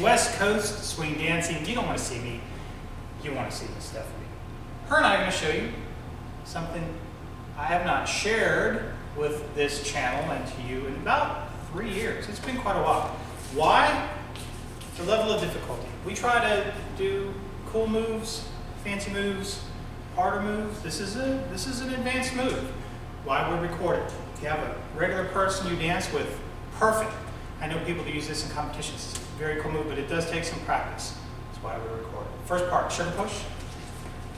West Coast swing dancing. You don't want to see me. You want to see Miss Stephanie. Her and I are going to show you something I have not shared with this channel and to you in about 3 years. It's been quite a while. Why? The level of difficulty. We try to do cool moves, fancy moves, harder moves. This is an advanced move. Why we record it? If you have a regular person you dance with, perfect. I know people that use this in competitions. It's a very cool move, but it does take some practice. That's why we record it. First part, sugar push.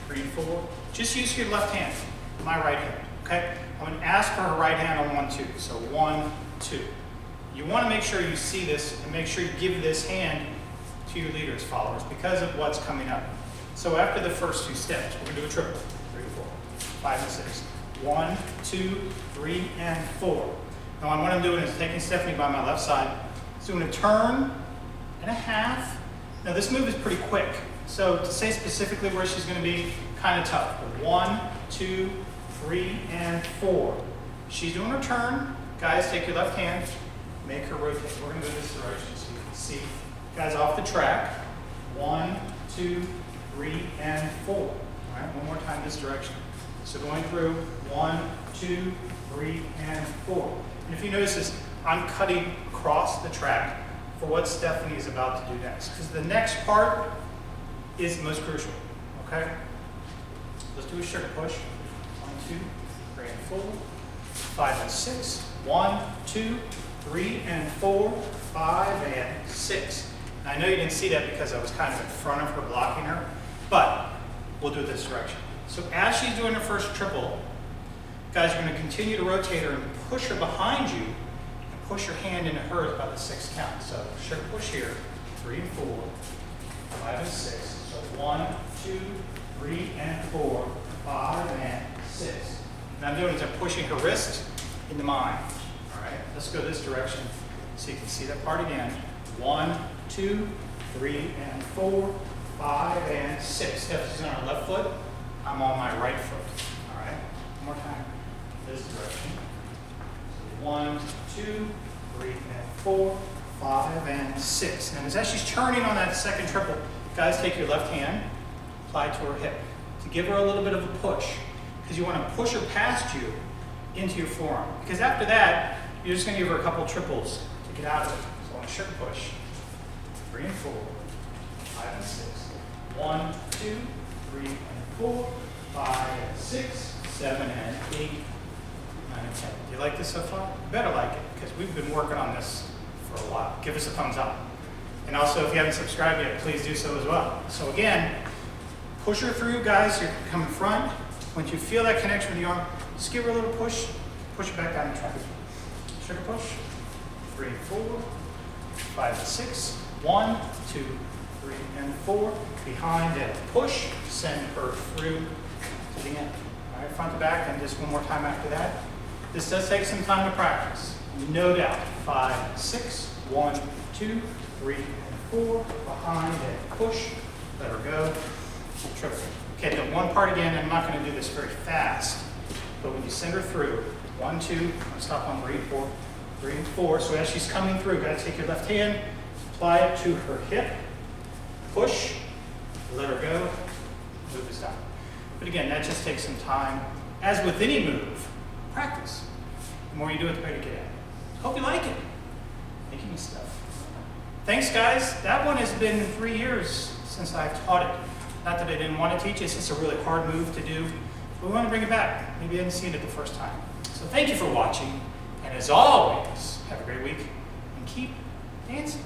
3, 4. Just use your left hand, my right hand. Okay? I'm going to ask for her right hand on 1, 2. So 1, 2. You want to make sure you see this and make sure you give this hand to your leaders, followers, because of what's coming up. So after the first 2 steps, we're going to do a triple. 3, 4, 5, and 6. 1, 2, 3, and 4. Now what I'm doing is taking Stephanie by my left side, doing a turn and a half. Now this move is pretty quick, so to say specifically where she's going to be, kind of tough. But 1, 2, 3, and 4. She's doing her turn. Guys, take your left hand, make her rotate. We're going to go this direction so you can see. Guys, off the track. 1, 2, 3, and 4. All right, one more time this direction. So going through 1, 2, 3, and 4. And if you notice this, I'm cutting across the track for what Stephanie is about to do next. Because the next part is the most crucial. Okay? Let's do a sugar push. 1, 2, 3, and 4. 5 and 6. 1, 2, 3, and 4. 5 and 6. Now, I know you didn't see that because I was kind of in front of her blocking her, but we'll do it this direction. So as she's doing her first triple, guys, you're going to continue to rotate her and push her behind you and push your hand into hers by the 6th count. So sugar push here, 3 and 4, 5 and 6. So 1, 2, 3, and 4, 5 and 6. And I'm doing is I'm pushing her wrist into mine. All right, let's go this direction so you can see that part again. 1, 2, 3, and 4, 5 and 6. Steph is on her left foot. I'm on my right foot. All right, one more time. This direction. So 1, 2, 3, and 4, 5, and 6. And as she's turning on that second triple, guys, take your left hand, apply it to her hip to give her a little bit of a push, because you want to push her past you into your forearm. Because after that, you're just going to give her a couple triples to get out of it. So on a sugar push, 3 and 4, 5 and 6. 1, 2, 3, and 4, 5 and 6, 7 and 8, 9 and 10. Do you like this so far? You better like it, because we've been working on this for a while. Give us a thumbs up. And also, if you haven't subscribed yet, please do so as well. So again, push her through, guys. You're coming front. Once you feel that connection with the arm, just give her a little push. Push it back down the track. Sugar push. 3 and 4, 5 and 6. 1, 2, 3, and 4. Behind and push. Send her through to the end. All right, front to back, and just one more time after that. This does take some time to practice, no doubt. 5, 6, 1, 2, 3, and 4. Behind and push. Let her go. Triple. Okay, the one part again. I'm not going to do this very fast, but when you send her through, 1, 2. I'm going to stop on 3, 4, 3, and 4. So as she's coming through, got to take your left hand, apply it to her hip, push, let her go, move is down. But again, that just takes some time. As with any move, practice. The more you do it, the better you get at it. Hope you like it. Making me stuff. Thanks, guys. That one has been 3 years since I've taught it. Not that I didn't want to teach it, it's just a really hard move to do. But we want to bring it back. Maybe you hadn't seen it the first time. So thank you for watching. And as always, have a great week and keep dancing.